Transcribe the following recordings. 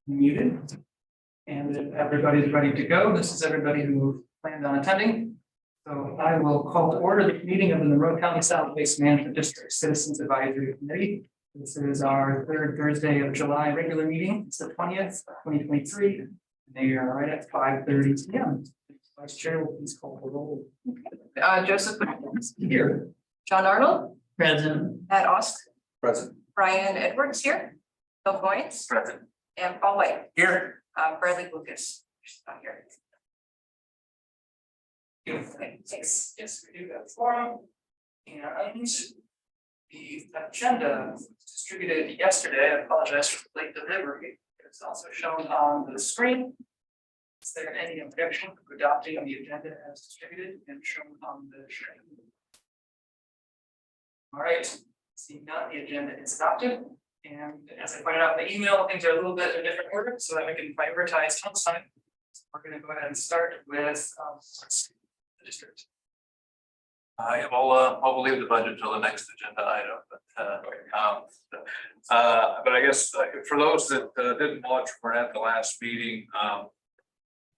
muted. And if everybody's ready to go, this is everybody who planned on attending. So I will call to order the meeting of the Monroe County Solid Waste Management District Citizens Advisory Committee. This is our third Thursday of July regular meeting. It's the 20th, 2023. They are right at 5:30 p.m. Vice Chair, will please call the roll. Joseph Here. John Arnold, Present. Matt Austin, Present. Brian Edwards here, Bill Goins, Present. and Paul White, Here. Bradley Lucas. She's not here. Yes, we do have forum. And the agenda was distributed yesterday. I apologize for the late delivery. It's also shown on the screen. Is there any objection to adopting the agenda as distributed and shown on the screen? All right, seeing none, the agenda is adopted. And as I pointed out in the email, things are a little bit in a different order so that we can prioritize time. We're going to go ahead and start with the district. We'll leave the budget till the next agenda item, but I guess for those that didn't watch, we're at the last meeting.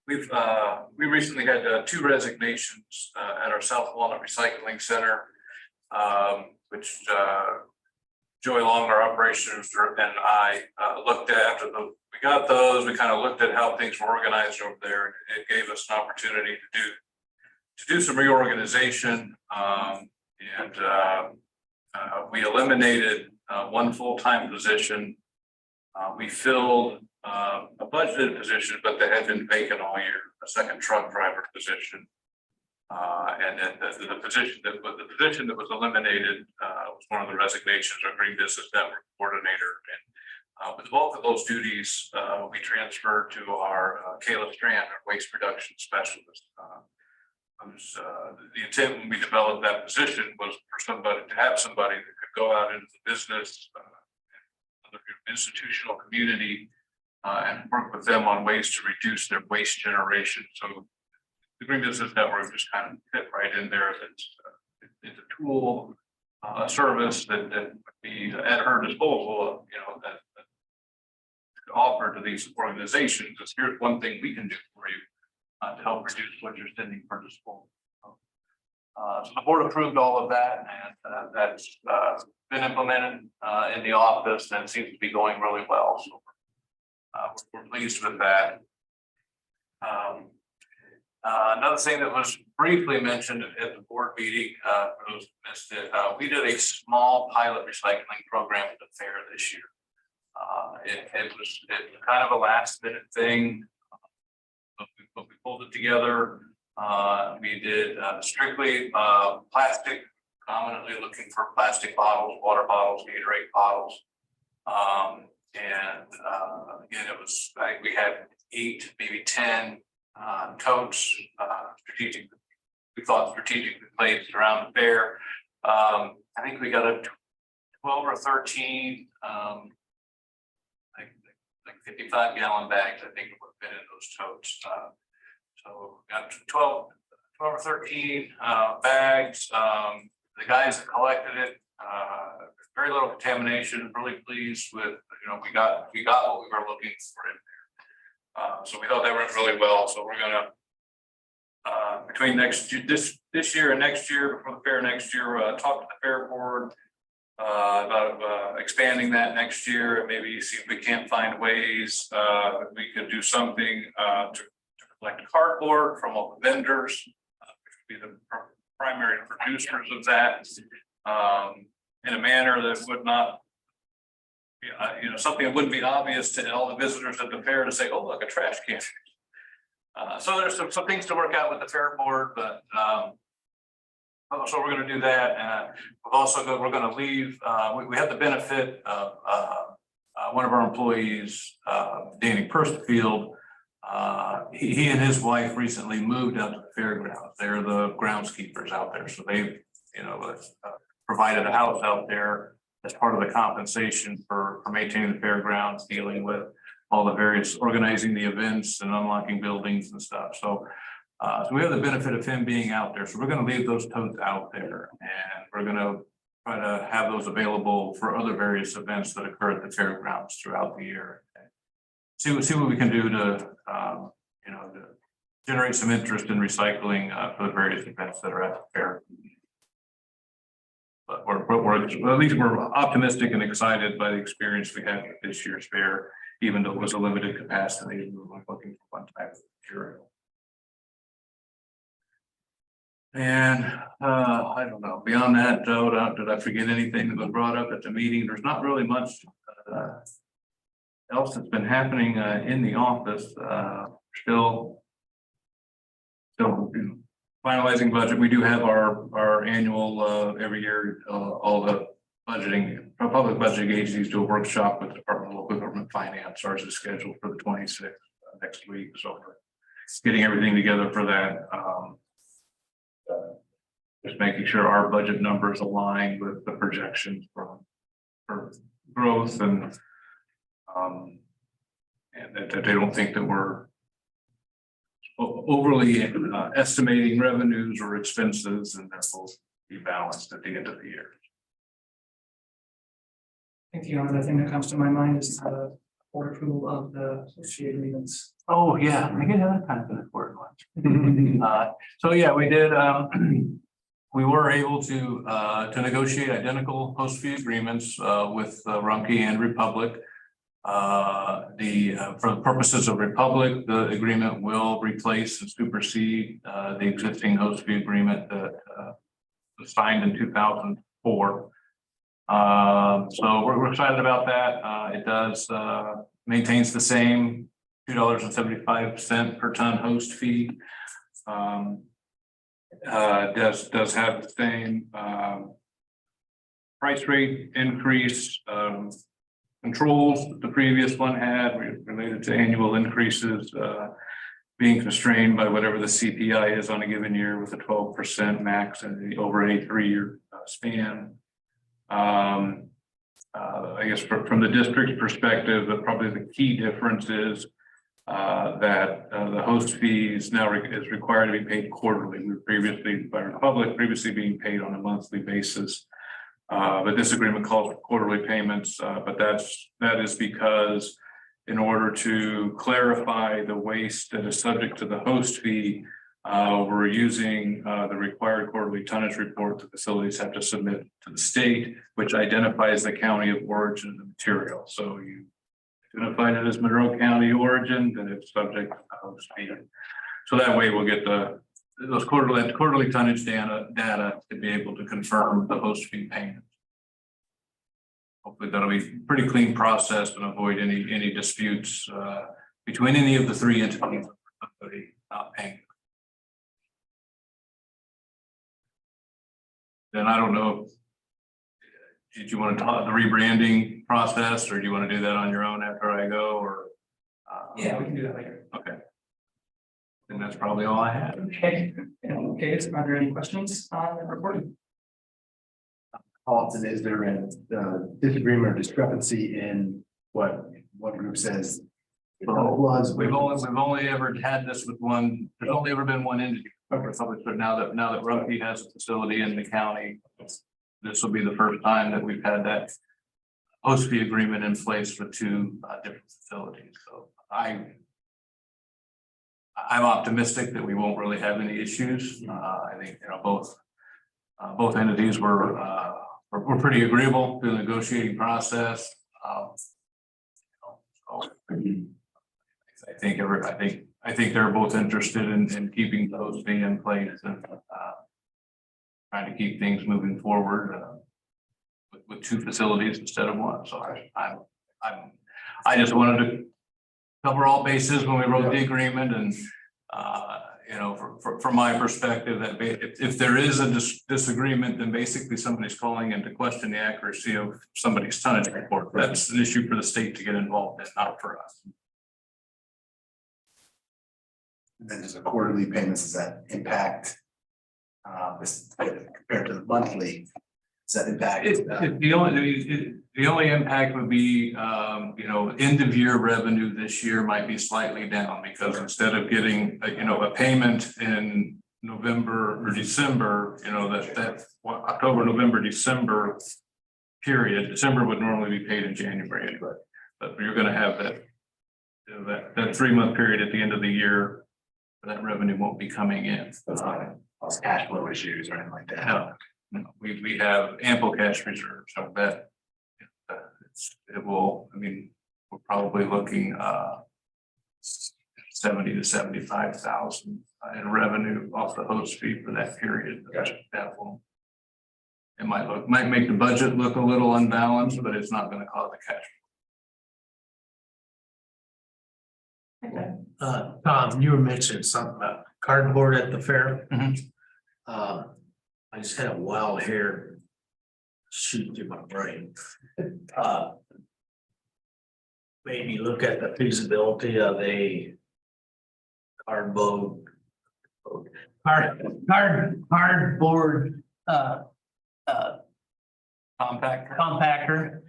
We recently had 2 resignations at our South Walnut Recycling Center, which Joey Long, our operations director, and I looked at after we got those. We kind of looked at how things were organized over there. It gave us an opportunity to do some reorganization, and we eliminated 1 full-time position. We filled a budgeted position, but that had been vacant all year, a second truck driver position. And then the position that was eliminated was one of the resignations, our Green Business Network coordinator. And with both of those duties, we transferred to our Kayla Strand, our waste reduction specialist. The intent when we developed that position was for somebody to have somebody that could go out into the business, other institutional community, and work with them on ways to reduce their waste generation. So the Green Business Network just kind of fit right in there. It's a tool, a service that would be at her disposal, that offer to these organizations. Is here's one thing we can do for you to help reduce what you're sending for disposal. So the board approved all of that, and that's been implemented in the office, and it seems to be going really well. So we're pleased with that. Another thing that was briefly mentioned at the board meeting, for those who missed it, we did a small pilot recycling program at the fair this year. It was kind of a last minute thing, but we pulled it together. We did strictly plastic, predominantly looking for plastic bottles, water bottles, Gatorade bottles. And again, it was like we had 8, maybe 10 totes, we thought strategically placed around the fair. I think we got a 12 or 13 like 55-gallon bags, I think would fit in those totes. So we got 12 or 13 bags. The guys that collected it, very little contamination, really pleased with, we got what we were looking for in there. So we thought that went really well. So we're gonna between this year and next year, before the fair next year, talk to the fair board about expanding that next year, and maybe see if we can't find ways we could do something to collect cardboard from all the vendors, which would be the primary producers of that, in a manner that would not, something that wouldn't be obvious to all the visitors at the fair to say, oh, look, a trash can. So there's some things to work out with the fair board, but so we're going to do that. We're going to leave. We have the benefit of one of our employees, Danny Perstfield. He and his wife recently moved out to the fairgrounds. They're the groundskeepers out there, so they, provided a house out there as part of the compensation for maintaining the fairgrounds, dealing with all the various organizing the events and unlocking buildings and stuff. So we have the benefit of him being out there. So we're going to leave those totes out there, and we're going to try to have those available for other various events that occur at the fairgrounds throughout the year. see what we can do to, you know, to generate some interest in recycling for the various events that are at the fair. But at least we're optimistic and excited by the experience we had with this year's fair, even though it was a limited capacity. We were looking for one type of material. And I don't know, beyond that, though, did I forget anything that was brought up at the meeting? There's not really much else that's been happening in the office. Still finalizing budget. We do have our annual every year, all the budgeting, public budgeting agencies do a workshop with the Department of Local Government Finance. Ours is scheduled for the 26th next week. So we're getting everything together for that. Just making sure our budget numbers align with the projections for growth and that they don't think that we're overly estimating revenues or expenses, and that will be balanced at the end of the year. I think the only thing that comes to my mind is the board approval of the associate agreements. Oh, yeah, I get that kind of an important one. So yeah, we did, we were able to negotiate identical host fee agreements with Rumpke and Republic. For the purposes of Republic, the agreement will replace and supersede the existing host fee agreement that was signed in 2004. So we're excited about that. It does maintains the same $2.75 per ton host fee. Does have the same price rate increase controls that the previous one had related to annual increases being constrained by whatever the CPI is on a given year with a 12% max and over a 3-year span. I guess from the district's perspective, probably the key difference is that the host fees now is required to be paid quarterly. We were previously by Republic previously being paid on a monthly basis, but this agreement calls for quarterly payments. But that is because in order to clarify the waste that is subject to the host fee, we're using the required quarterly tonnage report the facilities have to submit to the state, which identifies the county of origin of the material. So you identified it as Monroe County origin, then it's subject to host fee. So that way we'll get those quarterly tonnage data to be able to confirm the host fee payment. Hopefully that'll be a pretty clean process and avoid any disputes between any of the three entities not paying. Then I don't know, did you want to talk the rebranding process, or do you want to do that on your own after I go, or? Yeah, we can do that later. Okay. And that's probably all I had. Okay. Okay, so are there any questions on the recording? How often is there a disagreement or discrepancy in what one group says? It was. We've only ever had this with one. There's only ever been one entity. Okay. But now that Rumpke has a facility in the county, this will be the first time that we've had that host fee agreement in place for two different facilities. So I'm optimistic that we won't really have any issues. I think both entities were pretty agreeable to the negotiating process. I think they're both interested in keeping the host fee in place and trying to keep things moving forward with two facilities instead of one. So I just wanted to cover all bases when we wrote the agreement, and from my perspective, that if there is a disagreement, then basically somebody's calling into question the accuracy of somebody's tonnage report. That's an issue for the state to get involved in, not for us. And then does the quarterly payments, does that impact this compared to the monthly? Does that impact? The only impact would be, end of year revenue this year might be slightly down, because instead of getting a payment in November or December, that October, November, December period, December would normally be paid in January anyway, but you're going to have that that 3 month period at the end of the year, that revenue won't be coming in. Cash flow issues or anything like that. No, we have ample cash reserves, so that it will, I mean, we're probably looking 70 to 75,000 in revenue off the host fee for that period. Gotcha. That will. It might make the budget look a little unbalanced, but it's not going to cause the cash. Tom, you were mentioning something about cardboard at the fair. Mhm. I just had a wild hair shoot through my brain. Maybe look at the feasibility of a cardboard, cardboard, compactor.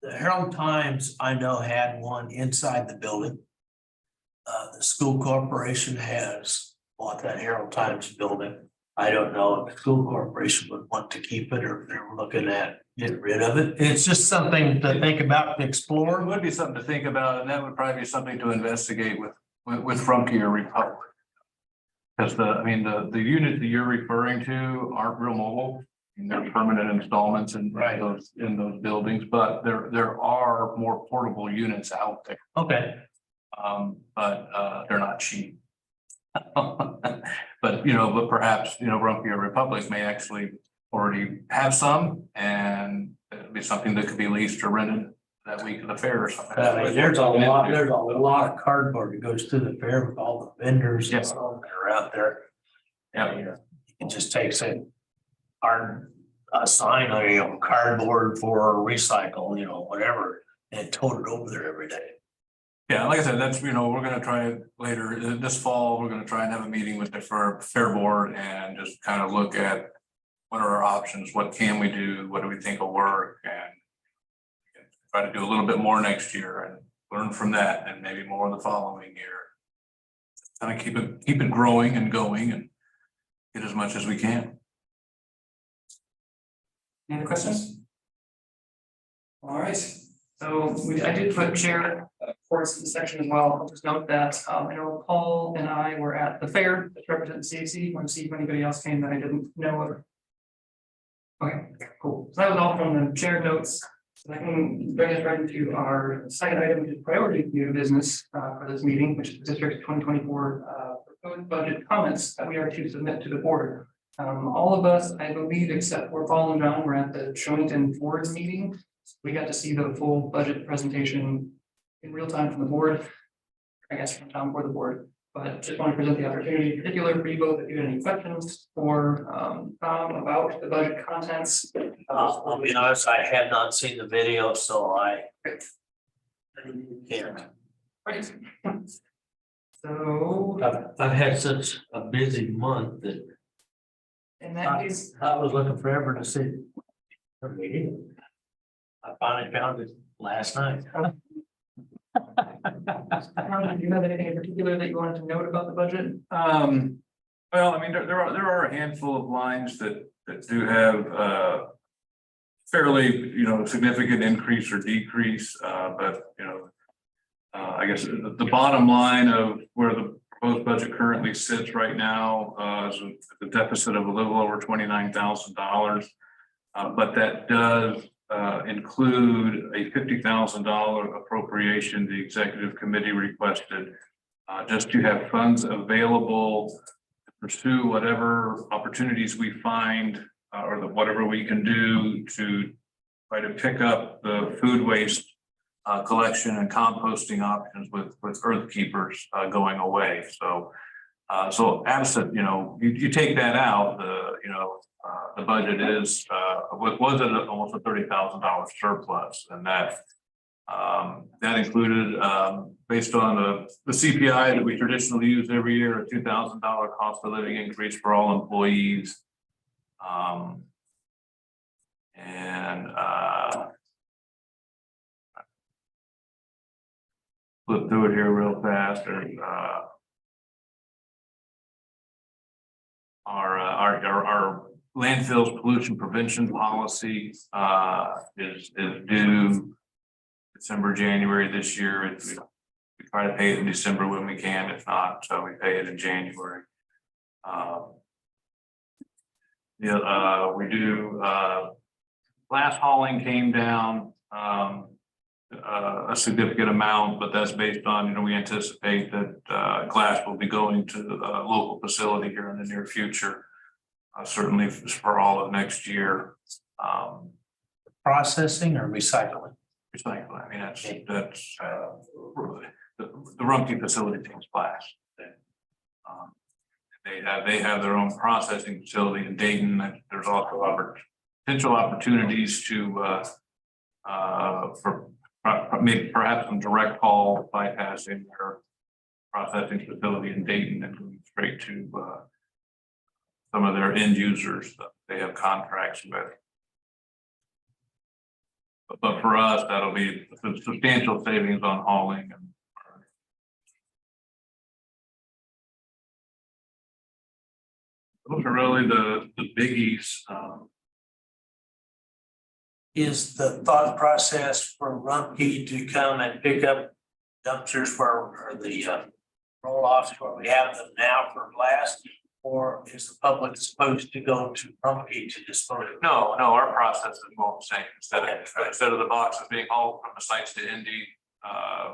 The Herald Times, I know, had one inside the building. The school corporation has bought that Herald Times building. I don't know if the school corporation would want to keep it or if they're looking at getting rid of it. It's just something to think about, to It explore. would be something to think about, and that would probably be something to investigate with Frontier Republic. Because the units that you're referring to aren't real mobile. And they're permanent installments in Right. those buildings, but there are more portable units out there. Okay. But they're not cheap. But perhaps, Rumpke Republic may actually already have some, and it'd be something that could be leased or rented that week of the fair or something. There's a lot of cardboard that goes through the fair with all the vendors and Yes. stuff that are out there. Yeah. It just takes a sign on, cardboard for recycle, whatever, and tote it over there every day. Yeah, like I said, that's, we're gonna try later this fall, we're gonna try and have a meeting with the fair board and just kind of look at what are our options, what can we do, what do we think will work, and try to do a little bit more next year and learn from that, and maybe more the following year. Kind of keep it growing and going and get as much as we can. Any other questions? All right, so I did put chair reports in the section as well. I'll just note that I know Paul and I were at the fair to represent CAC. Want to see if anybody else came that I didn't know of. Okay, cool. So that was all from the chair notes. So I can bring us right into our second item, which is priority new business for this meeting, which is the district 2024 proposed budget comments that we are to submit to the board. All of us, I believe, except for Paul and John, were at the joint and boards meeting. We got to see the full budget presentation in real time from the board, I guess from Tom for the board, but just want to present the opportunity in particular for you both if you have any questions for Tom about the budget contents. I'll be honest, I had not seen the video, so I can't. Right. So, I've had such a busy month that in that case, I was looking forever to see the meeting. I finally found it last night. do you have anything in particular that you wanted to note about the budget? Well, I mean, there are a handful of lines that do have fairly, significant increase or decrease, but I guess the bottom line of where the proposed budget currently sits right now is a deficit of a little over $29,000, but that does include a $50,000 appropriation the executive committee requested just to have funds available to pursue whatever opportunities we find or whatever we can do to try to pick up the food waste collection and composting options with earth keepers going away. So absent, you take that out, the budget is was at almost a $30,000 surplus, and that included based on the CPI that we traditionally use every year, a $2,000 cost of living increase for all employees. Flip through it here real fast. Our landfills pollution prevention policy is due December, January this year. We try to pay it in December when we can. If not, so we pay it in January. We do, glass hauling came down, a significant amount, but that's based on, we anticipate that, glass will be going to a local facility here in the near future. Certainly for all of next year. Processing or recycling? Recycling, I mean, that's, the Rumpke facility takes glass. They have their own processing facility in Dayton. There's also potential opportunities to for maybe perhaps some direct haul bypassing their processing facility in Dayton and going straight to some of their end users that they have contracts with. But for us, that'll be substantial savings on hauling. And those are really the biggies. Is the thought process for Rumpke to come and pick up dumpsters or the roll-offs where we have them now for glass? Or is the public supposed to go to Rumpke to dispose? No, our process is more the same. Instead of the boxes being hauled from the sites to Indy,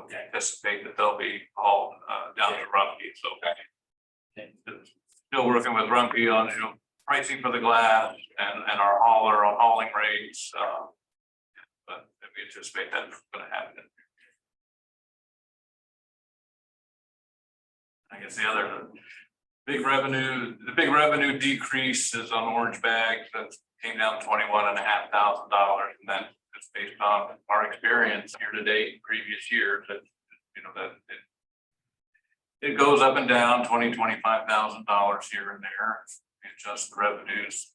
we anticipate that they'll be hauled down to Rumpke. So still working with Rumpke on pricing for the glass and our hauling rates. But we anticipate that's going to happen. I guess the big revenue decrease is on orange bags. That came down $21,500, and then it's based on our experience year to date, previous years. That it goes up and down $20,000 to $25,000 here and there. We adjust the revenues,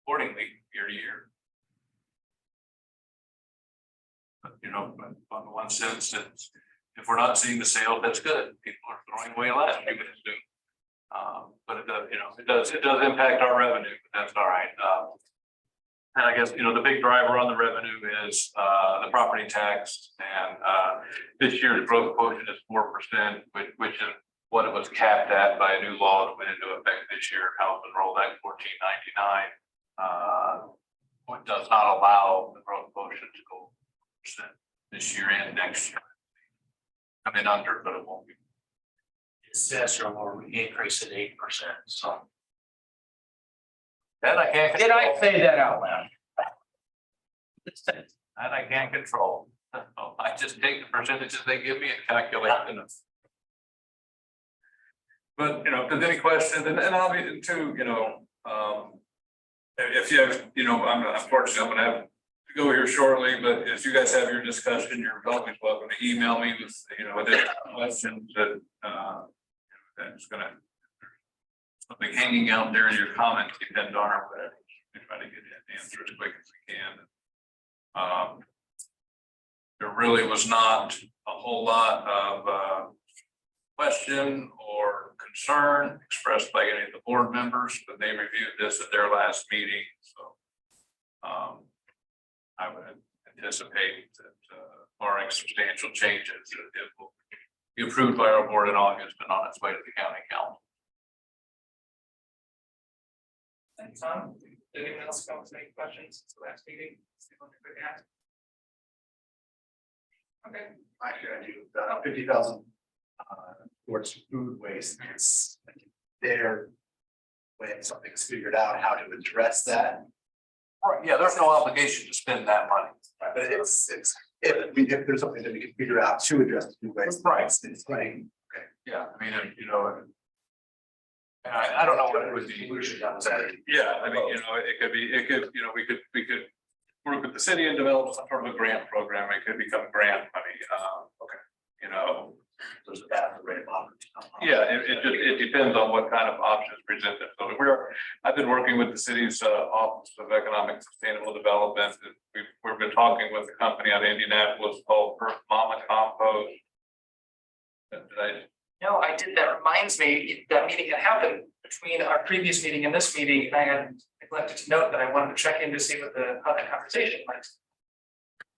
accordingly year to year. But on the one sense, if we're not seeing the sale, that's good. People are throwing away less. But it does impact our revenue, but that's all right. And I guess, the big driver on the revenue is the property tax. And this year's growth quotient is 4%, which is what it was capped at by a new law that went into effect this year, House Enrolled Act 1499. What does not allow the growth quotient to go 4% this year and next year. I mean, under, but it won't be. Assessor will increase at 8%. So That I can't. did I say that out loud? That I can't control. I just take the percentages they give me and calculate them. But if there's any questions, and I'll be too, if you have, unfortunately, I'm gonna have to go here shortly, but as you guys have your discussion, you're always welcome to email me with, additional questions that that's gonna, something hanging out there in your comments, depend on or whatever. We try to get the answer as quick as we can. There really was not a whole lot of question or concern expressed by any of the board members, but they reviewed this at their last meeting. So I would anticipate that barring substantial changes, it will be approved by our board in August and on its way to the county council. Thanks, Tom. Did anyone else come with any questions since the last meeting? Okay. Actually, I do 50,000 towards food waste. It's there when something's figured out how to address that. Right, yeah, there's no obligation to spend that money. But if there's something that we can figure out to address the food waste. Right. It's right. Yeah, I mean, I don't know what it would be. Yeah, I mean, it could, we could work with the city and develop some sort of a grant program. It could become grant money. There's a bad rate of opportunity. Yeah, it depends on what kind of options presented. So I've been working with the city's Office of Economic Sustainable Development. We've been talking with a company out of Indianapolis called Mama Compost. No, I did. That reminds me, that meeting had happened between our previous meeting and this meeting, and I had neglected to note that I wanted to check in to see how that conversation went.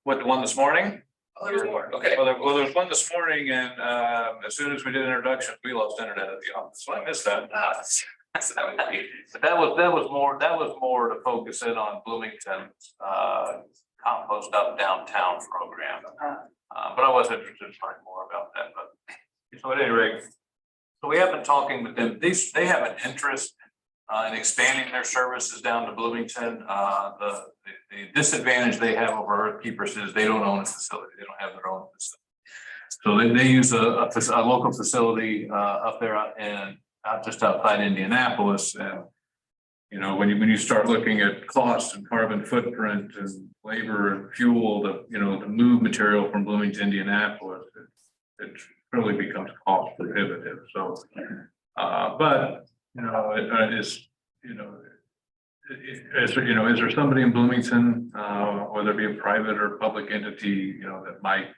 What, the one this morning? Oh, there's more, okay. Well, there was one this morning and as soon as we did introduction, we lost internet at the office, so I missed that. But that was more to focus in on Bloomington's compost up downtown program. But I was interested in learning more about that, but so at any rate. So we have been talking with them. They have an interest in expanding their services down to Bloomington. The disadvantage they have over Earth Keepers is they don't own a facility. They don't have their own facility. So they use a local facility up there and just outside Indianapolis. And you know, when you start looking at cost and carbon footprint and labor and fuel to move material from Bloomington to Indianapolis, it really becomes cost prohibitive. So, but you know, is there somebody in Bloomington, whether it be a private or public entity, you know, that might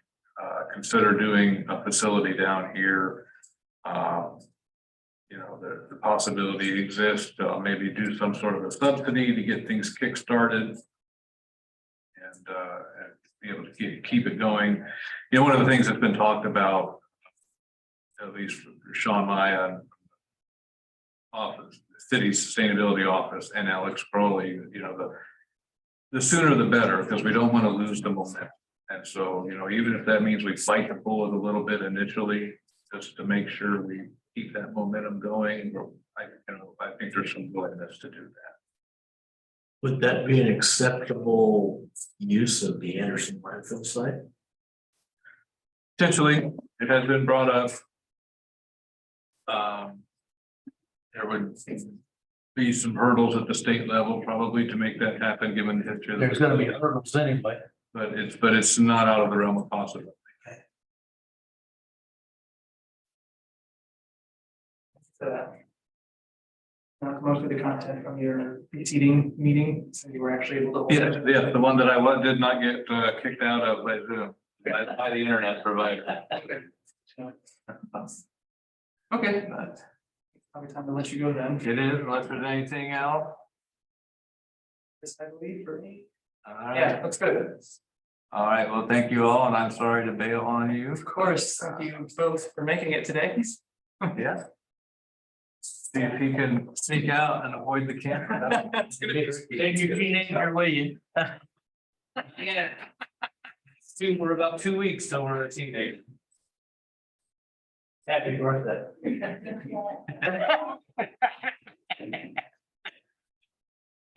consider doing a facility down here? You know, the possibility exists, maybe do some sort of a subsidy to get things kick-started and be able to keep it going. You know, one of the things that's been talked about, at least for Sean Maya office, the city's sustainability office, and Alex Crowley, you know, the sooner the better, because we don't want to lose the momentum. And so, you know, even if that means we fight the bullet a little bit initially, just to make sure we keep that momentum going, I think there's some willingness to do that. Would that be an acceptable use of the Anderson landfill site? Potentially, it has been brought up. There would be some hurdles at the state level probably to make that happen, given the history. There's gonna be hurdles anyway. But it's not out of the realm of possibility. Most of the content from your preceding meeting, so you were actually able to. Yes, the one that did not get kicked out of by Zoom, by the internet provider. Okay. Probably time to let you go then. It is, unless there's anything else. Yes, I believe for me. All right. Yeah, that's good. All right, well, thank you all, and I'm sorry to bail on you. Of course, thank you both for making it today. Yeah. See if he can sneak out and avoid the camera. Thank you, teenager, will you? Yeah. Soon, we're about 2 weeks till we're a teenager. Happy birthday.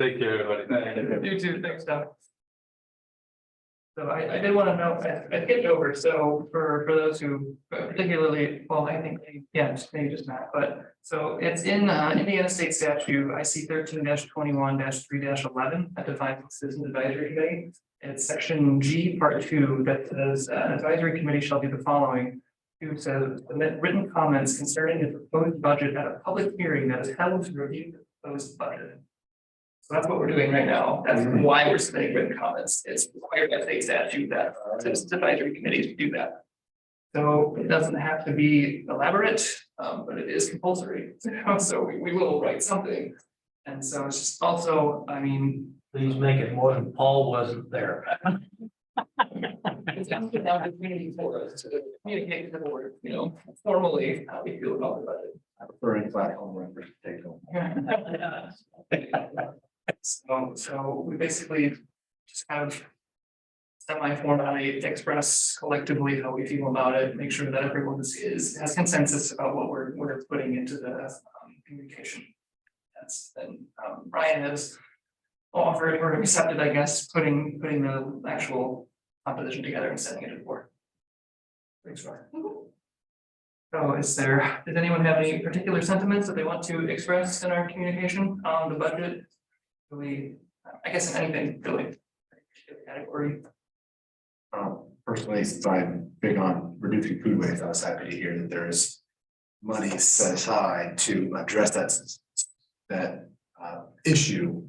Take care, everybody. You too, thanks, Doug. So I did want to note, I skipped over, so for those who particularly, well, I think, yeah, maybe just not, but so it's in Indiana State Statute, IC 13-21-3-11, that defines the Citizens Advisory Committee. It's section G, part 2, that says an advisory committee shall do the following. Who says submit written comments concerning the proposed budget at a public hearing that is held to review the proposed budget. So that's what we're doing right now. That's why we're submitting written comments. It's required by state statute that citizens advisory committees do that. So it doesn't have to be elaborate, but it is compulsory. So we will write something. And so it's just also, I mean. Please make it more than Paul wasn't there. It's now the community for us to communicate to the board, you know, formally how we feel about the budget. I prefer any platform representation. So we basically just have semi-formally express collectively how we feel about it, make sure that everyone has consensus about what we're putting into the communication. That's then Brian has offered or accepted, I guess, putting the actual composition together and sending it to the board. Thanks, Brian. So does anyone have any particular sentiments that they want to express in our communication on the budget? Really, I guess in anything really category. Personally, since I'm big on reducing food waste, I was happy to hear that there is money set aside to address that issue.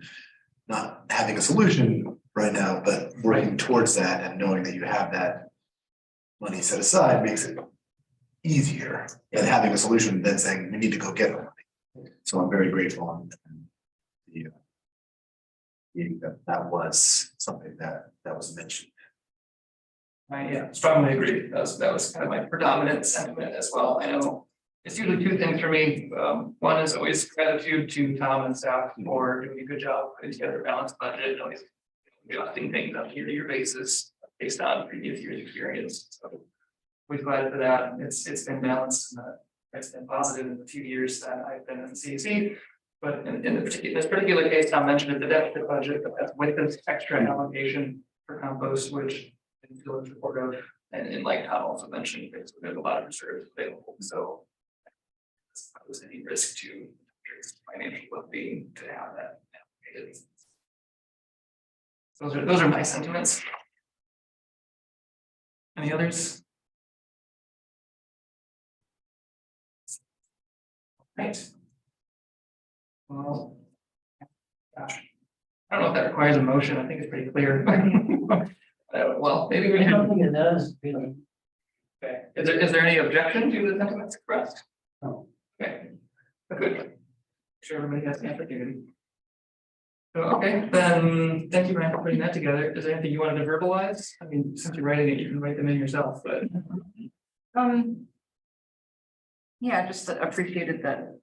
Not having a solution right now, but working towards that and knowing that you have that money set aside makes it easier than having a solution than saying we need to go get the money. So I'm very grateful on that was something that was mentioned. I strongly agree. That was kind of my predominant sentiment as well. I know it's usually two things for me. One is always gratitude to Tom and staff for doing a good job putting together a balanced budget, always adjusting things on a year-to-year basis based on previous year's experience. So we're glad for that. It's been balanced and it's been positive in the few years that I've been in the CEC. But in this particular case, Tom mentioned the deficit budget, but that's with this extra allocation for compost, which I feel in support of, and like Tom also mentioned, there's a lot of reserves available, so was any risk to financial well-being to have that allocated. Those are my sentiments. Any others? Right. Well, gosh, I don't know if that requires a motion. I think it's pretty clear. Well, maybe we I don't can. think it does, really. Okay, is there any objection to the sentiments expressed? No. Okay, good. Sure, everybody has an opportunity. So, okay, then, thank you, Ryan, for putting that together. Is there anything you wanted to verbalize? I mean, since you're writing it, you can write them in yourself, but. Yeah, just appreciated that,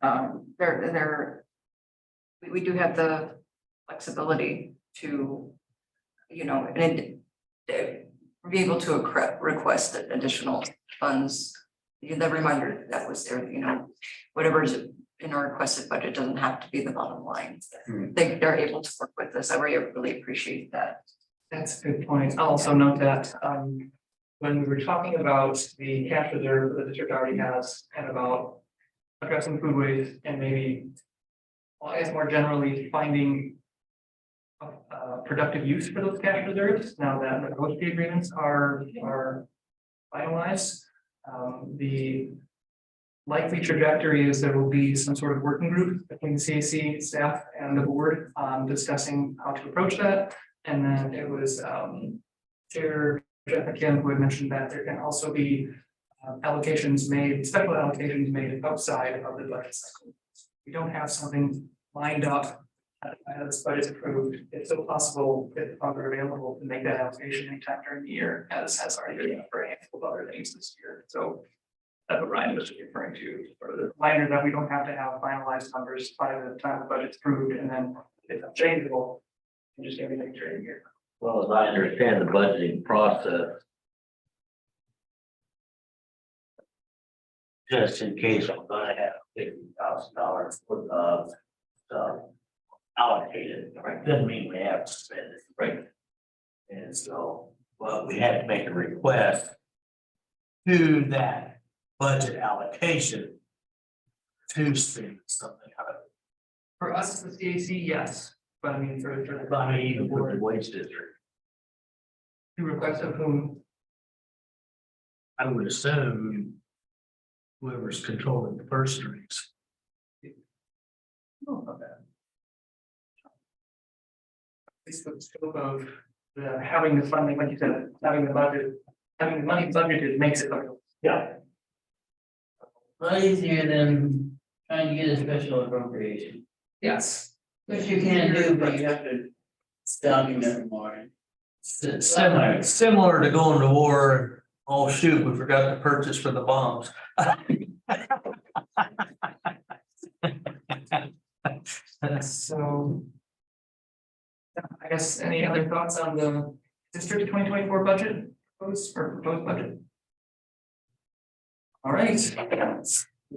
we do have the flexibility to, you know, and be able to request additional funds. The reminder that was there, you know, whatever's in our requested budget doesn't have to be the bottom line. They're able to work with us. I really appreciate that. That's a good point. I'll also note that, when we were talking about the cash reserve that the district already has and about addressing food waste and maybe, well, I guess more generally finding productive use for those cash reserves now that the host agreements are finalized. The likely trajectory is there will be some sort of working group between the CAC staff and the board discussing how to approach that. And then it was Chair Jeff Kim who had mentioned that there can also be allocations made, special allocations made outside of the budget cycle. We don't have something lined up as this budget is approved. It's still possible if funds are available to make that allocation anytime during the year, as has already been for a handful of other things this year. So that's what Ryan was referring to, or the reminder that we don't have to have finalized numbers by the time the budget's approved, and then it's unchangeable. And just everything during the year. Well, as I understand the budgeting process. Just in case I'm gonna have $50,000 worth of allocated, right, doesn't mean we have to spend it, right? And so, well, we had to make a request to that budget allocation to spend something out of it. For us, the CAC, yes, but I mean, for the I mean, even for the waste district, two requests of whom, I would assume whoever's controlling the purse strings. oh, okay. At least the scope of the having the funding, like you said, having the budget, having the money budgeted makes it. yeah, A lot easier than trying to get a special appropriation, Yes. which you can do, but you have to document more. Similar to going to war, and, oh shoot, we forgot to purchase for the bombs. So. I guess any other thoughts on the district 2024 budget, proposed budget? All right.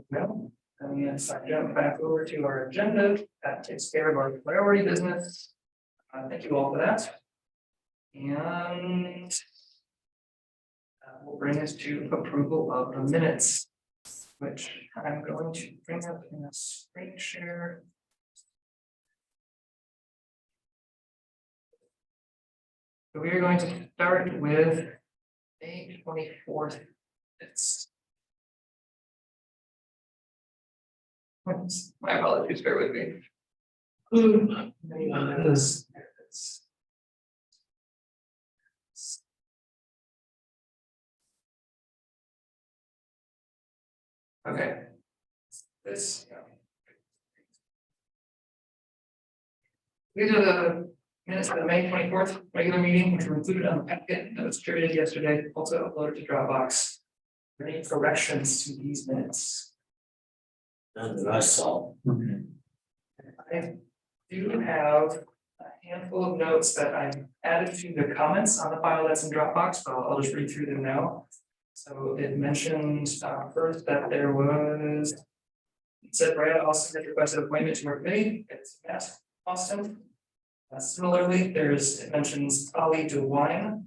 Well, then yes, I jump back over to our agenda. That takes care of our priority business. Thank you all for that. And will bring us to approval of the minutes, which I'm going to bring up in a screen share. So we are going to start with May 24th. It's. My apologies, bear with me. Okay. This. These are Minutes for the May 24th regular meeting, which were included on the packet that was distributed yesterday, also uploaded to Dropbox. Are there any corrections to these minutes? None that I saw. I do have a handful of notes that I added to the comments on the file that's in Dropbox, but I'll just read through them now. So it mentioned first that there was. It said Brad Austin had requested appointment to our committee. It's Matt Austin. Similarly, it mentions Ali DeWine,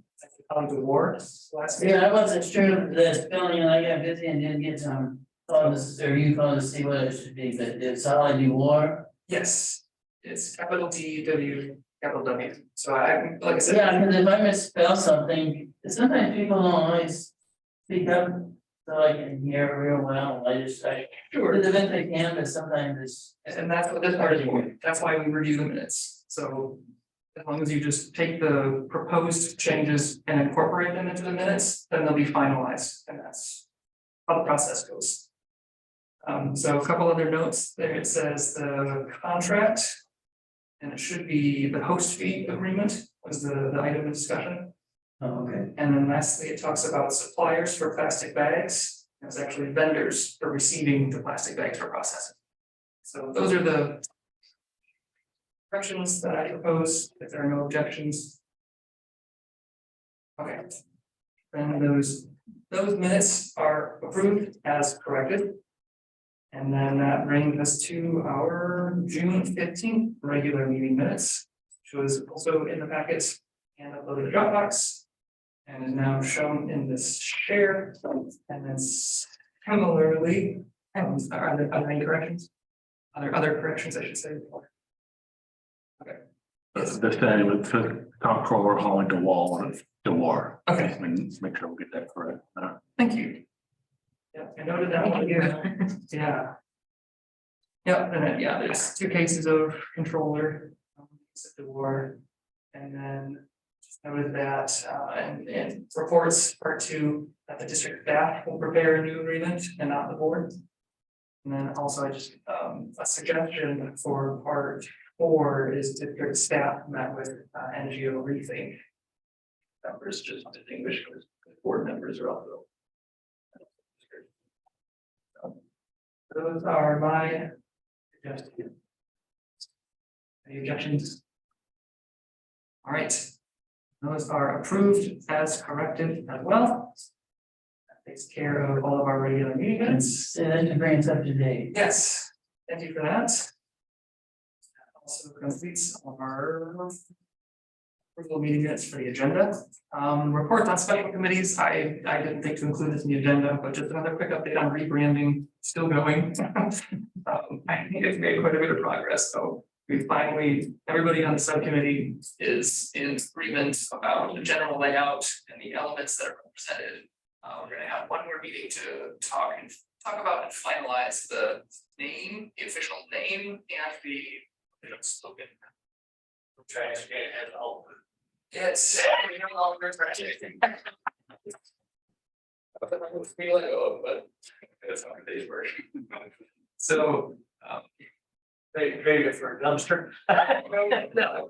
Ali DeWar last name. Yeah, I wasn't sure of the spelling and I got busy and didn't get some. Called or you called to see what it should be, but it's all you war. Yes, it's capital D W capital W. So I, like I said. Yeah, because if I misspell something, sometimes people don't always speak up. So I can hear real well, I Sure. the best I can, but sometimes it's. And that's what this part is for. That's why we review the minutes. So as long as you just take the proposed changes and incorporate them into the minutes, then they'll be finalized. And that's how the process goes. So a couple other notes there. It says the contract. And it should be the host fee agreement was the item of discussion. Oh, okay. And then lastly, it talks about suppliers for plastic bags. It's actually vendors for receiving the plastic bags for processing. So those are the corrections that I propose, if there are no objections. Okay. Then those minutes are approved as corrected. And then that brings us to our June 15th regular meeting minutes, which was also in the packets and uploaded to Dropbox. And is now shown in this share, and then similarly, are there any corrections? Are there other corrections, I should say? Okay. The same with the comptroller hauling the wall and the war. Okay, And make sure we get that correct. thank you. Yeah, I noted that one, yeah. Yeah, and then, yeah, there's two cases of controller, the war, and then just noted that, in reports, part 2, that the district staff will prepare a new agreement and not the board. And then also I just, a suggestion for part 4 is district staff met with, NGO rethink. Members just distinguished because board members are also. Those are my suggestions. Any objections? All right. Those are approved as corrected as well. That takes care of all of our regular meeting minutes. So that should bring us up to date. Yes, thank you for that. That also completes our approval meeting minutes for the agenda. Reports on special committees. I didn't think to include this in the agenda, but just another quick update on rebranding, still going. I think it's made quite a bit of progress, so we finally, everybody on the subcommittee is in agreement about the general layout and the elements that are represented. We're gonna have one more meeting to talk about and finalize the name, the official name, and the slogan. I'm trying to get it all. It's no longer tragic. We let go of, but it's not today's version. So, Ready for a dumpster? no.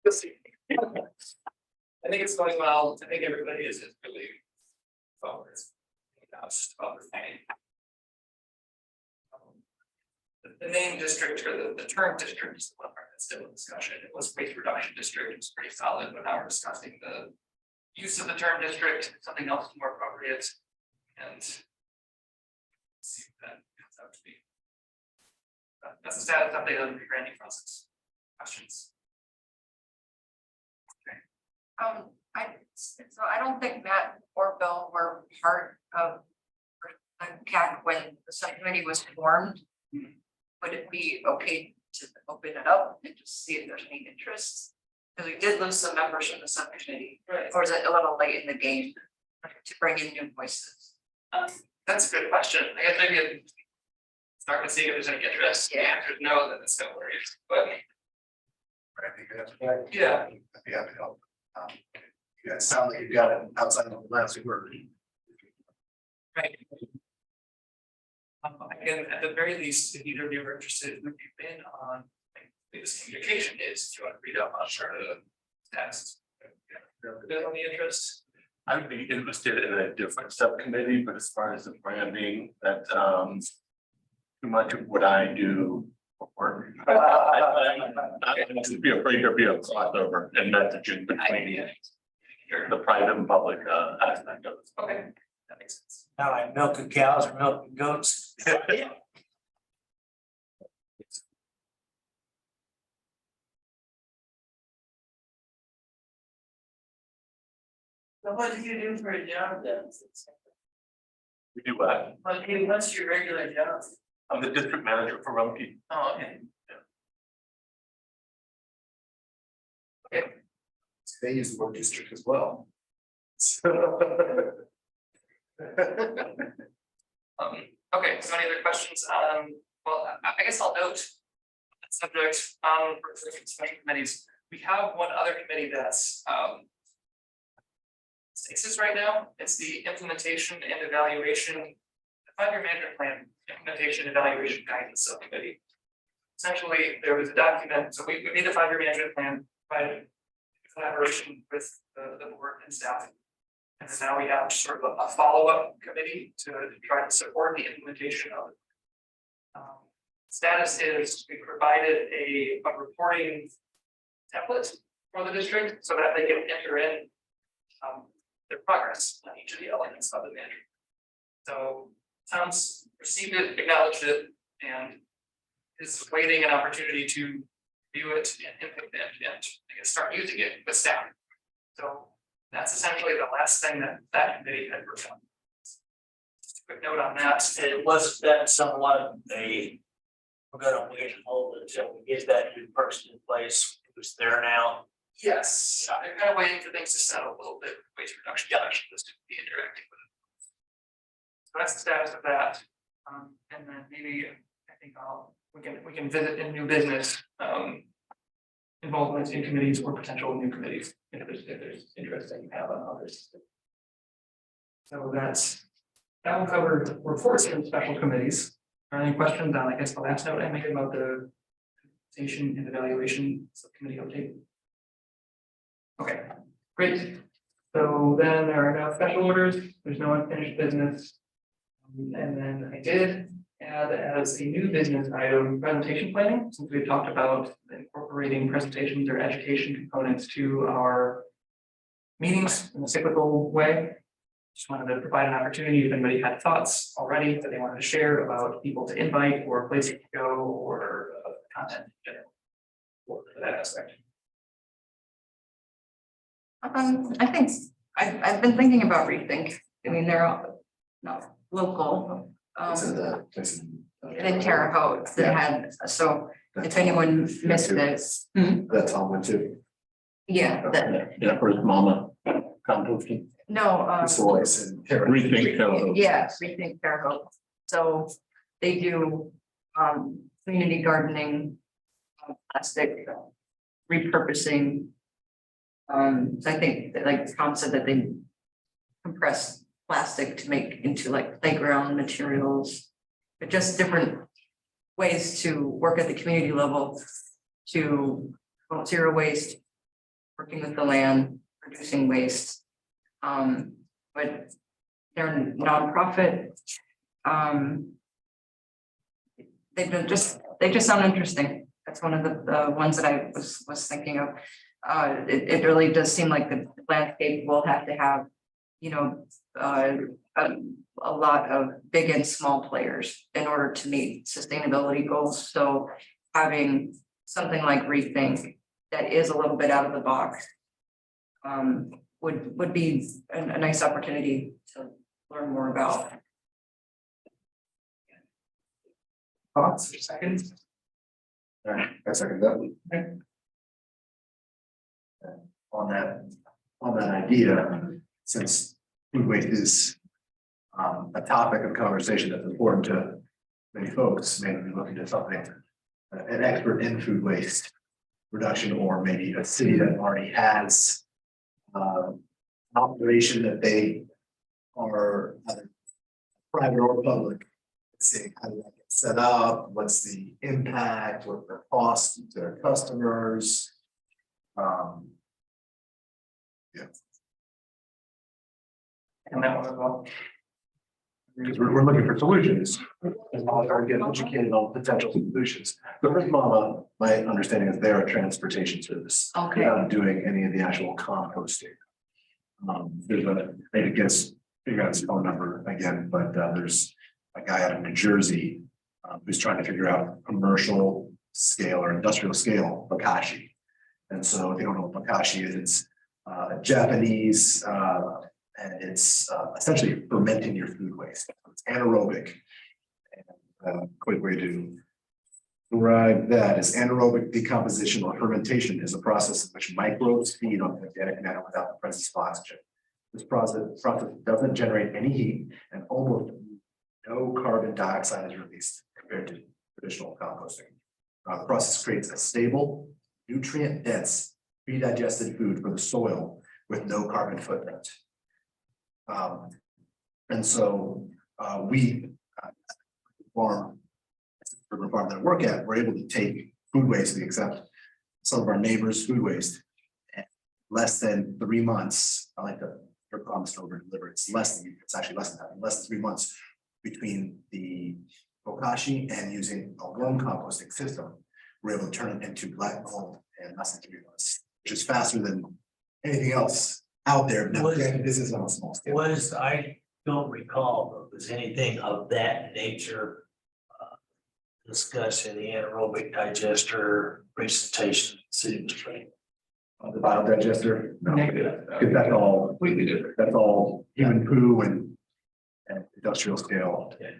We'll see. I think it's going well. I think everybody is really focused. Now it's just about the name. The name district or the term district is the one part that's still in discussion. It was waste reduction district, it was pretty solid, but now we're discussing the use of the term district, something else more appropriate. And see what that comes out to be. That's the status update on the rebranding process. Questions? I don't think Matt or Bill were part of the CAC when the subcommittee was formed. Would it be okay to open it up and just see if there's any interest? Because we did lose some members from the subcommittee, Right. or is it a little late in the game to bring in new voices? That's a good question. I guess maybe I'd start with seeing if there's any interest. Yeah. The answer is no, then it's no worries, but I think that's right. yeah. I'd be happy to help. You guys sound like you've got it outside of the last word. Right. Again, at the very least, if either of you are interested, we've been on latest communication is, if you want to read up on the status. Bit on the interest. I would be interested in a different subcommittee, but as far as the branding, that too much of what I do for work. I would be afraid there'd be a crossover in messaging between the private and public aspect of it. Okay, that makes sense. Now like milking cows, milking goats. So what do you do for a job then? We do what? What's your regular job? I'm the district manager for Rumpke. Oh, okay. They use the word district as well. Okay, so any other questions? Well, I guess I'll note that subject, for special committees, we have one other committee that's, exists right now. It's the implementation and evaluation, the 5-year management plan, implementation evaluation guidance subcommittee. Essentially, there was a document, so we made the 5-year management plan by collaboration with the board and staff. And then now we have sort of a follow-up committee to try to support the implementation of it. Status is we provided a reporting template for the district so that they can enter in their progress on each of the elements of the management. So towns received it, acknowledged it, and is waiting an opportunity to view it and implement it and I guess start using it with staff. So that's essentially the last thing that committee had worked on. Just a quick note on that. It was that somewhat we're gonna wait and hold until we get that new person in place who's there now. Yes, I'm kind of waiting for things to settle a little bit, wait for production, just to be interacting with it. So that's the status of that. And then maybe, I think we can visit in new business, involvement in committees or potential new committees, if there's interest that you have on others. So that will cover reports and special committees. Are there any questions on, I guess, the last note I made about the station and evaluation subcommittee update? Okay, great. So then there are no special orders, there's no unfinished business. And then I did add as a new business item, presentation planning, since we've talked about incorporating presentations or education components to our meetings in a cyclical way. Just wanted to provide an opportunity if anybody had thoughts already that they wanted to share about people to invite or places to go or content in general for that aspect. I think I've been thinking about Rethink. I mean, they're all not local. It's in the place In Terre Haute that had, so if anyone missed this, That's all went to. yeah, that, Yeah, for his mama. Composting. no, It's the voice and. Rethink Terre Haute. yeah, Rethink Terre Haute. So they do community gardening, plastic repurposing. So I think that, like Tom said, that they compress plastic to make into like playground materials, but just different ways to work at the community level to promote zero waste, working with the land, reducing waste. But they're a nonprofit. They just sound interesting. That's one of the ones that I was thinking of. It really does seem like the landscape will have to have, you know, a lot of big and small players in order to meet sustainability goals. So having something like Rethink that is a little bit out of the box would be a nice opportunity to learn more about. Thoughts or seconds? All right, I second that. Okay. On that idea, since food waste is a topic of conversation that's important to many folks, maybe looking at something, an expert in food waste reduction, or maybe a city that already has observation that they are either private or public, seeing how do that get set up, what's the impact, what the cost to their customers. And that one as well. Because we're looking for solutions, and we're getting educated on potential solutions. The first mama, my understanding is they're a transportation service. Okay. They're not doing any of the actual composting. There's a, maybe gets, figure out his phone number again, but there's a guy out of New Jersey who's trying to figure out commercial scale or industrial scale bokashi. And so if you don't know what bokashi is, it's Japanese, and it's essentially fermenting your food waste. It's anaerobic. And a quick way to describe that is anaerobic decomposition or fermentation is a process in which microbes feed on organic matter without the presence of oxygen. This process doesn't generate any heat and almost no carbon dioxide is released compared to traditional composting. The process creates a stable, nutrient-dense, pre-digested food for the soil with no carbon footprint. And so we farm that I work at, we're able to take food waste, we accept some of our neighbors' food waste. And less than 3 months, I like to promise to over deliver, it's actually less than that, less than 3 months between the bokashi and using a worm composting system, we're able to turn it into black mold in less than 3 months, which is faster than anything else out there. Now, this is on a small scale. I don't recall, if there's anything of that nature. Discussed in the anaerobic digester presentation, city training. The biodigester, no, Negative. because that's all, Completely different. that's all human poo and industrial scale. Okay.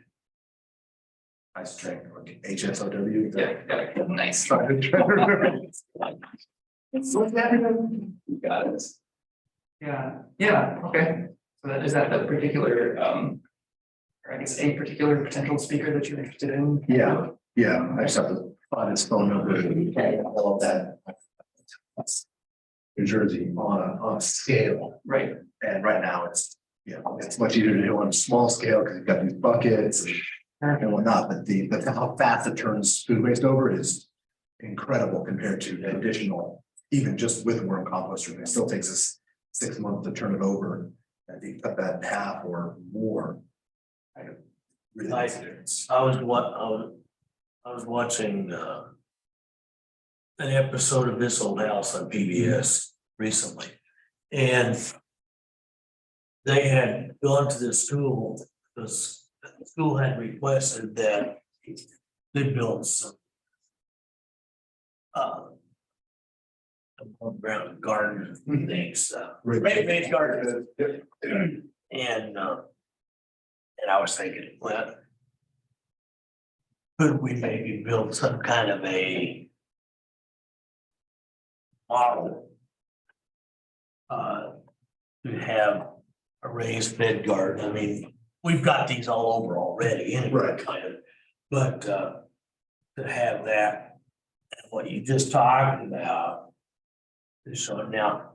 Ice train or HSOW. Yeah, nice. Trying to remember. You got it. Yeah, okay. So that is that the particular, or I guess a particular potential speaker that you're interested in? Yeah, I just have to find his phone number. All of that. New Jersey on a scale, Right, and right now it's much easier to do on a small scale because you've got these buckets and whatnot, but how fast it turns food waste over is incredible compared to the additional, even just with worm composter, it still takes us 6 months to turn it over. And if you cut that in half or more. Really makes a difference. I was watching an episode of This Old House on PBS recently, and they had gone to the school because the school had requested that they build some above ground garden things, raised garden. And I was thinking, well, could we maybe build some kind of a model to have a raised bed garden? I mean, we've got these all over already, anyway, Right. kind of, but to have that, and what you just talked about. So now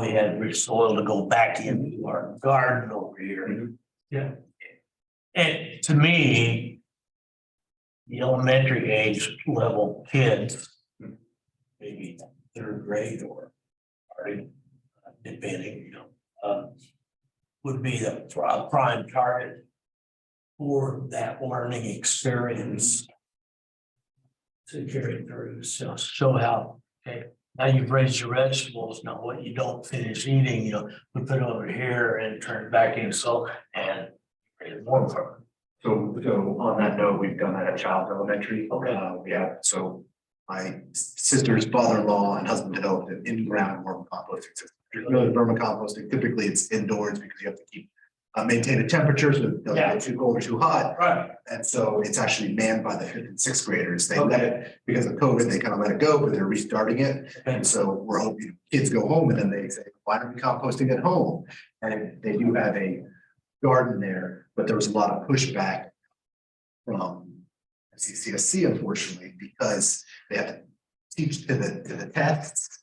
we had rich soil to go back into our garden over here. Yeah. And to me, the elementary age level kids, maybe 3rd grade or already depending, would be the prime target for that learning experience to carry through. So show how, okay, now you've raised your vegetables, now what you don't finish eating, we put it over here and turn it back in, so, and create more from it. So on that note, we've done that at Child Elementary. Okay. So my sister's father-in-law and husband developed an in-ground worm composting system. If you're familiar with vermicomposting, typically it's indoors because you have to keep maintain the temperature so it doesn't get too cold or too hot. Right. And so it's actually manned by the 5th and 6th graders. They let it, because of COVID, they kind of let it go, but they're restarting it. And so we're hoping kids go home and then they say, why aren't we composting at home? And they do have a garden there, but there was a lot of pushback from CCSC, unfortunately, because they have to teach to the tests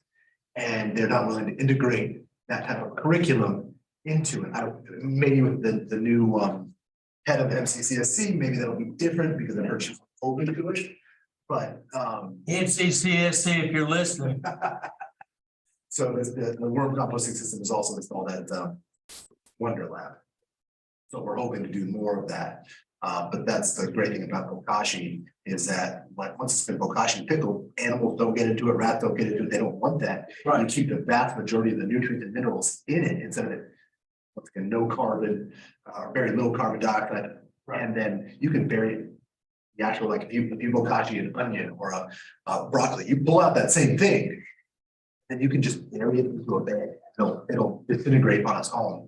and they're not willing to integrate that type of curriculum into it. Maybe with the new head of MCCSC, maybe that'll be different because I've heard she's open to it. But, NCCSC, if you're listening, so the worm composting system is also installed at, Wonder Lab. So we're hoping to do more of that. But that's the great thing about bokashi is that like once it's been bokashi pickled, animals don't get into it, rats don't get into it, they don't want that. You keep the vast majority of the nutrients and minerals in it instead of it. What's like a no carbon, very low carbon dioxide, and then you can bury the actual, like if you bokashi an onion or a broccoli, you pull out that same thing. And you can just bury it into a bed, it'll disintegrate on its own.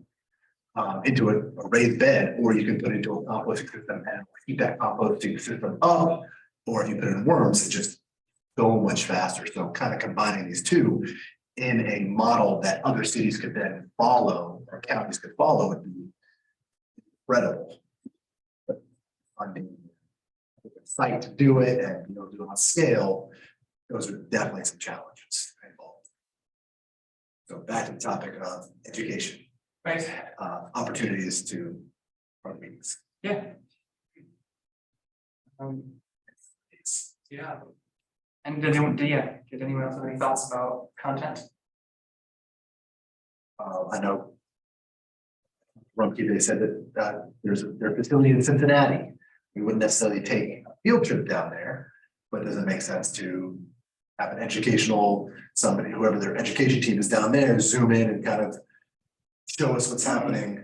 Into a raised bed, or you can put it into a composting system and keep that composting system up. Or if you put it in worms, it's just so much faster. So kind of combining these two in a model that other cities could then follow or counties could follow would be incredible. But finding a site to do it and do it on scale, those are definitely some challenges involved. So back to the topic of education. Right, Opportunities to run meetings. yeah. Yeah. And did anyone else have any thoughts about content? I know. Rumpke, they said that there's their facility in Cincinnati. We wouldn't necessarily take a field trip down there, but does it make sense to have an educational, somebody, whoever their education team is down there, zoom in and kind of show us what's happening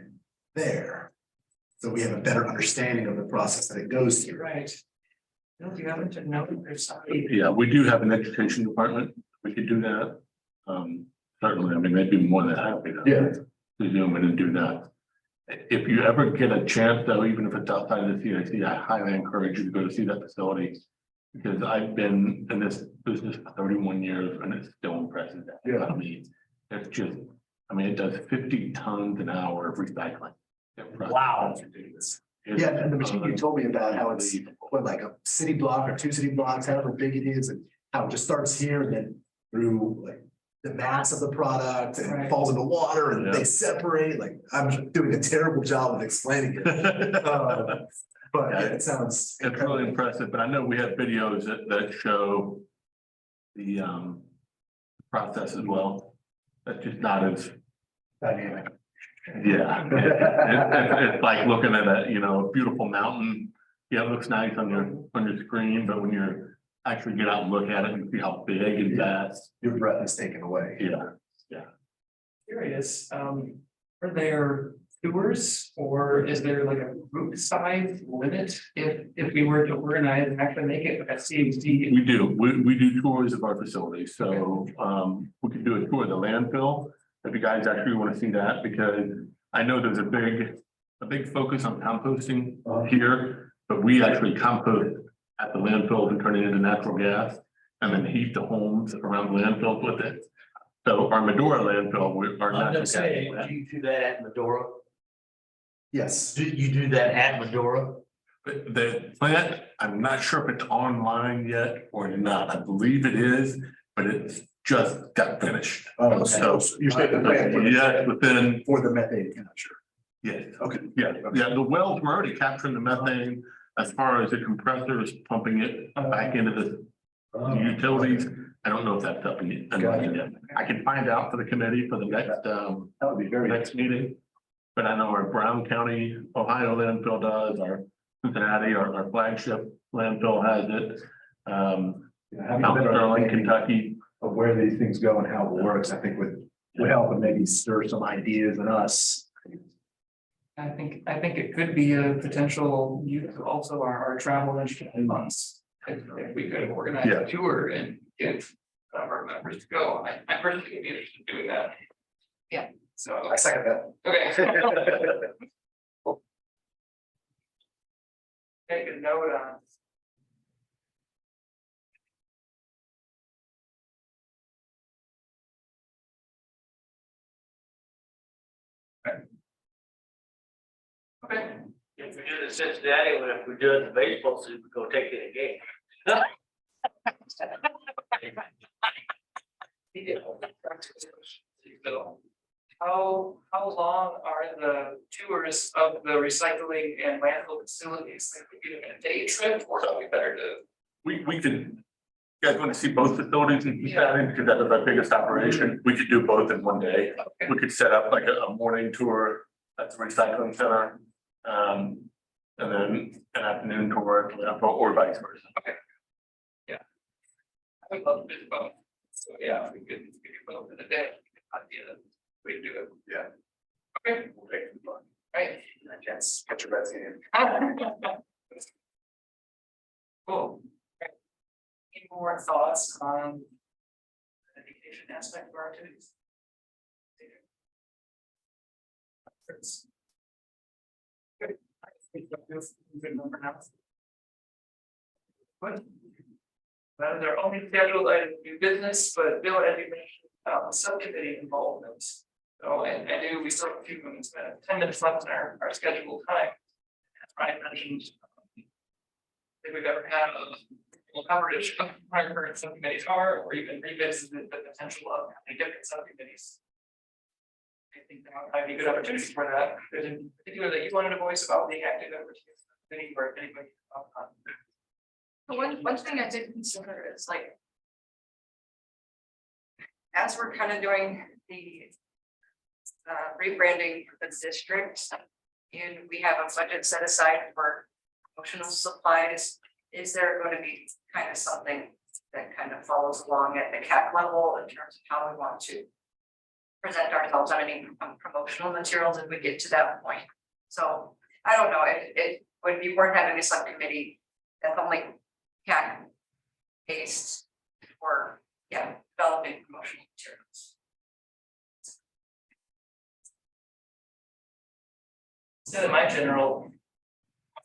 there. So we have a better understanding of the process that it goes through. Right. No, you haven't to know if there's somebody. Yeah, we do have an education department. We could do that. Certainly, I mean, they'd be more than happy to. Yeah. To zoom in and do that. If you ever get a chance, though, even if it's outside of the CIC, I highly encourage you to go to see that facility. Because I've been in this business for 31 years and it still impresses that. Yeah. I mean, it's just, I mean, it does 50 tons an hour of recycling. Wow. Yeah, and the machine you told me about how it's what, like a city block or 2 city blocks, however big it is, and how it just starts here and then through like the mass of the product and Right. it falls in the water and Yeah. they separate, like I'm doing a terrible job of explaining it. But yeah, it sounds. It's really impressive, but I know we have videos that show the process as well. That's just not as, Dynamic. yeah. It's like looking at a beautiful mountain. Yeah, it looks nice on your screen, but when you're actually get out and look at it and see how big and vast. Your breath is taken away. Yeah. Curious, are there tours or is there like a group size limit if we were to organize and actually make it like a CHD? We do. We do tours of our facilities. So we could do a tour of the landfill. If you guys actually want to see that, because I know there's a big focus on composting here, but we actually compost at the landfills and turn it into natural gas and then heat the homes around the landfills with it. So our Medora landfill, our I'm natural just gas. saying, do you do that at Medora? Yes. Do you do that at Medora? But the plant, I'm not sure if it's online yet or not. I believe it is, but it's just got finished. Oh, So you're saying the plan for the- yeah, within, for the methane capture. yes, Okay. yeah, the wells were already capturing the methane as far as the compressors pumping it back into the utilities. I don't know if that's up in Gotcha. I can find out for the committee for the next That would be very. next meeting. But I know our Brown County, Ohio landfill does, our Cincinnati, our flagship landfill has it. Having a Mount better Sterling, understanding Kentucky. of where these things go and how it works, I think would help and maybe stir some ideas in us. I think it could be a potential use of also our travel and education months. If we could organize Yeah. a tour and get some of our members to go, I personally would be interested in doing that. Yeah. So, I second that. okay. Take a note on. Okay. If we do the Cincinnati one, if we do it the baseball season, we go take it again. how long are the tours of the recycling and landfill facilities? Like, we get a day trip, or are we better to? We could, you guys want to see both facilities in East County, because that is our biggest operation, we could do both in one day. Okay. We could set up like a morning tour at the recycling center. And then an afternoon tour, or vice versa. I would love to do both. So, yeah, if we could do both in a day, that'd be a way to do it. Yeah. Okay, We'll take it fun. right. Yes, get your bets in. Cool. Okay. Any more thoughts on the education aspect of our activities? Good. I think that's a good number now. Good. That is our only scheduled item to do business, but Bill, as you mentioned, subcommittee involvement. So, and I knew we still have a few minutes, 10 minutes left in our scheduled time. As Ryan mentioned, if we've ever had a coverage of what our current subcommittees are, or even revisited the potential of having different subcommittees. I think that might be a good opportunity for that. There's in particular that you wanted to voice about being active over to anybody. One thing I did consider is like. As we're kind of doing the. Rebranding for the district. And we have a budget set aside for promotional supplies. Is there going to be kind of something that kind of follows along at the cap level in terms of how we want to. Present ourselves on any promotional materials if we get to that point. So I don't know, it would be worth having a subcommittee that's only CAC based for, developing promotional materials. So my general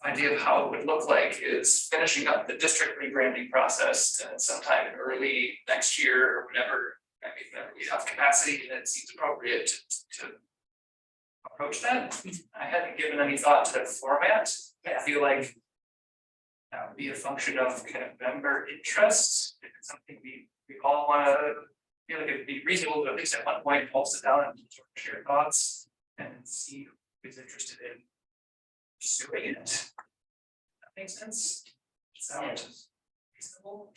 idea of how it would look like is finishing up the district rebranding process and sometime early next year or whenever. I mean, whenever we have capacity and it seems appropriate to approach that. I hadn't given any thought to the format. I feel like that would be a function of kind of member interest. If it's something we all want to feel like it'd be reasonable to at least at one point all sit down and sort of share thoughts and see who's interested in pursuing it. That makes sense. Sounds reasonable.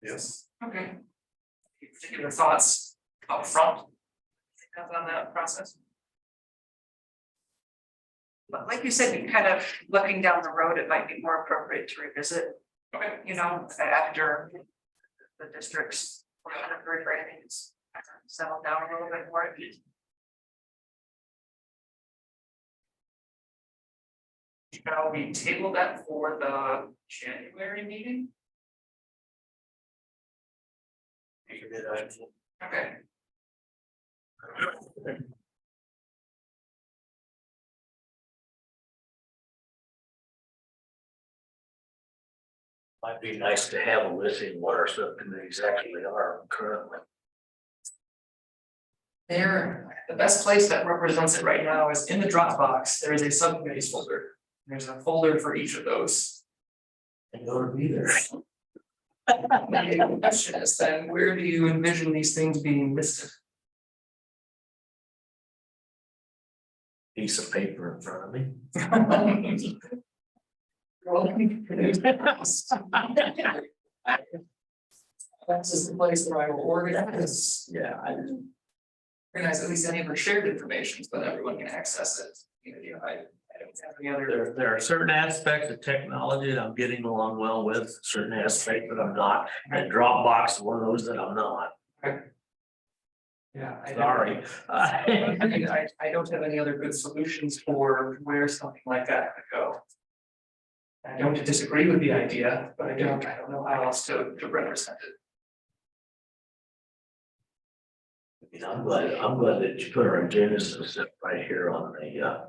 Yes. Okay. Any particular thoughts up front? On that process? But like you said, kind of looking down the road, it might be more appropriate to revisit, Okay. after the district's rebranding is settled down a little bit more. Shall we table that for the January meeting? Okay. Might be nice to have a listing what our subcommittees actually are currently. There, the best place that represents it right now is in the Dropbox. There is a subcommittees folder. There's a folder for each of those. And go to be there. The question is then, where do you envision these things being listed? Piece of paper in front of me. That's just the place where I will organize. Yeah, Organize at least any of our shared information, so that everyone can access it. I don't have any other. there are certain aspects of technology that I'm getting along well with, certain aspects that I'm not, and Dropbox is one of those that I'm not. Yeah. Sorry. I don't have any other good solutions for where something like that could go. I don't disagree with the idea, but I don't know how else to represent it. You know, I'm glad that you put our agendas right here on the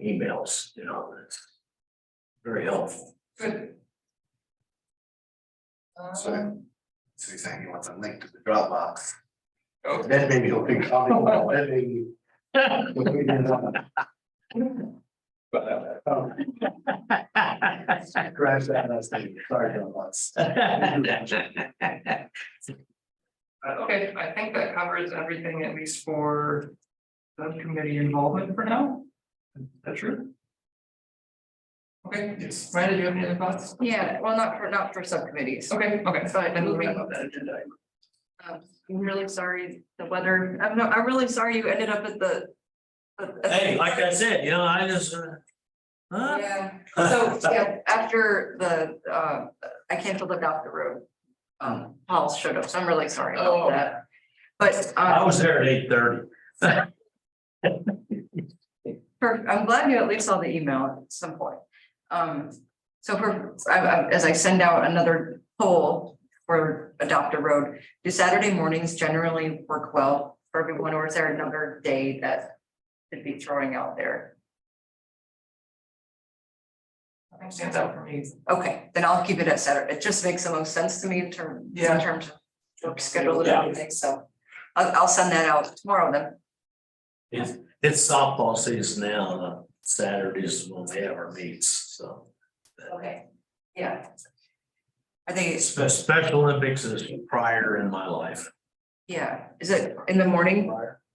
emails, it's very helpful. Good. So you're saying he wants a link to the Dropbox? Oh. Then maybe he'll pick up, then maybe. Crash that last thing, sorry, Dropbox. Okay, I think that covers everything, at least for subcommittee involvement for now. Is that true? Okay, Yes. Ryan, did you have any other thoughts? Yeah, well, not for subcommittees. Okay, But then we'll moving- wrap up that agenda item. I'm really sorry, the weather, I'm really sorry you ended up at the. Hey, like I said, you know, I just. Huh? Yeah, so, yeah, after I canceled Adopt the Road. Paul showed up, so I'm really sorry Oh. about that. But, I was there at 8:30. I'm glad you at least saw the email at some point. So as I send out another poll for Adopt a Road, do Saturday mornings generally work well for everyone, or is there another day that should be throwing out there? Nothing stands out for me. Okay, then I'll keep it at Saturday. It just makes the most sense to me in terms of work schedule and Yeah. everything, so I'll send that out tomorrow then. It's softball season now, Saturdays when we have our meets, so. Okay, yeah. I think it's, Special Olympics is prior in my life. yeah, is it in the morning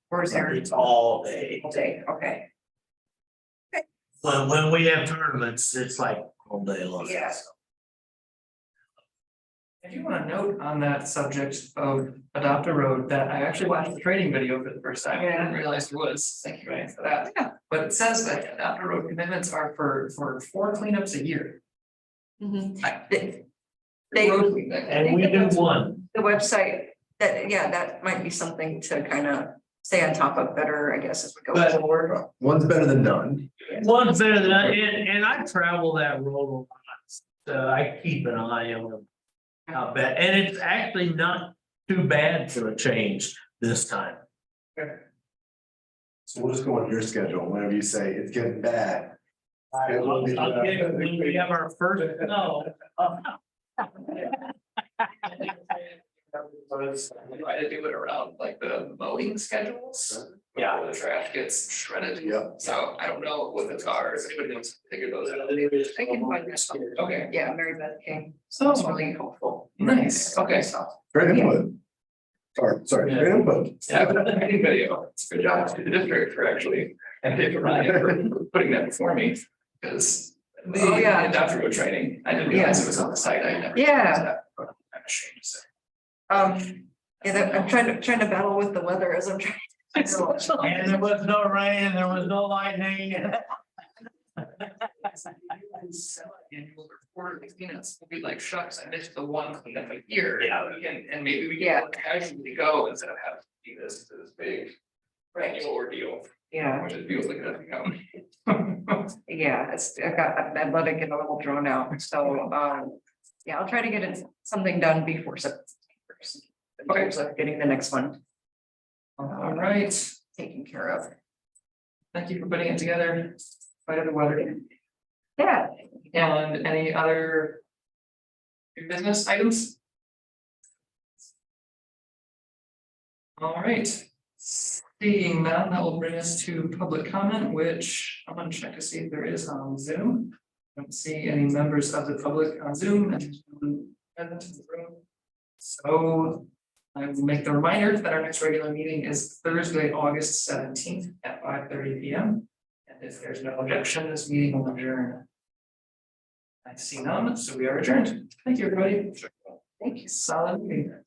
or is there It's all day. all day? Okay, When we have tournaments, it's like all day long. Yeah. I do want to note on that subject of Adopt a Road that I actually watched the training video for the first time. I didn't realize there was. Thank you, Ryan, for that. Yeah. But it says that Adopt a Road commitments are for 4 cleanups a year. Mhm. I- They- Road cleanup. And we do one. The website, that might be something to kind of stay on top of better, I guess, as we go But- forward. One's better than none. One's better than that, and I travel that road a lot. So I keep an eye on how bad, and it's actually not too bad for a change this time. So we'll just go on your schedule, whenever you say it's getting bad. I'll get it when we have our first, no. Try to do it around like the mowing schedules. Yeah. Before the trash gets shredded. Yeah. So I don't know what the cars, anybody knows, figure those out. I can find this. Okay. Yeah, Mary Beth King, so it's Oh, really helpful. nice, okay. So, Great input. Sorry, Yeah. great input. Yeah, but the training video, it's a good job to the district for actually, and Dave Ryan for putting that before me, because. Oh, yeah. The Adopt a Road training, I didn't realize it was on the site, I never. Yeah. realized that, but I'm ashamed to say. I'm trying to battle with the weather as I'm trying. And there was no rain, there was no lightning. Annual report, will be like, shucks, I missed the one cleanup a year. Yeah. And maybe we Yeah. can casually go instead of having to do this big Right, annual ordeal, yeah, which it feels like it has become. yeah, I'd let it get a little drawn out, so, yeah, I'll try to get something done before September. In terms of getting the next one All right, taken care of. thank you for putting it together, by the weather, Yeah, and any other new business items? All right, seeing none, that will bring us to public comment, which I'm gonna check to see if there is on Zoom. I don't see any members of the public on Zoom and present in the room. So I will make the reminder that our next regular meeting is Thursday, August 17th at 5:30 p.m. And if there's no objection, this meeting will adjourn. I see none, so we are adjourned. Thank you, everybody. thank you. Solid meeting.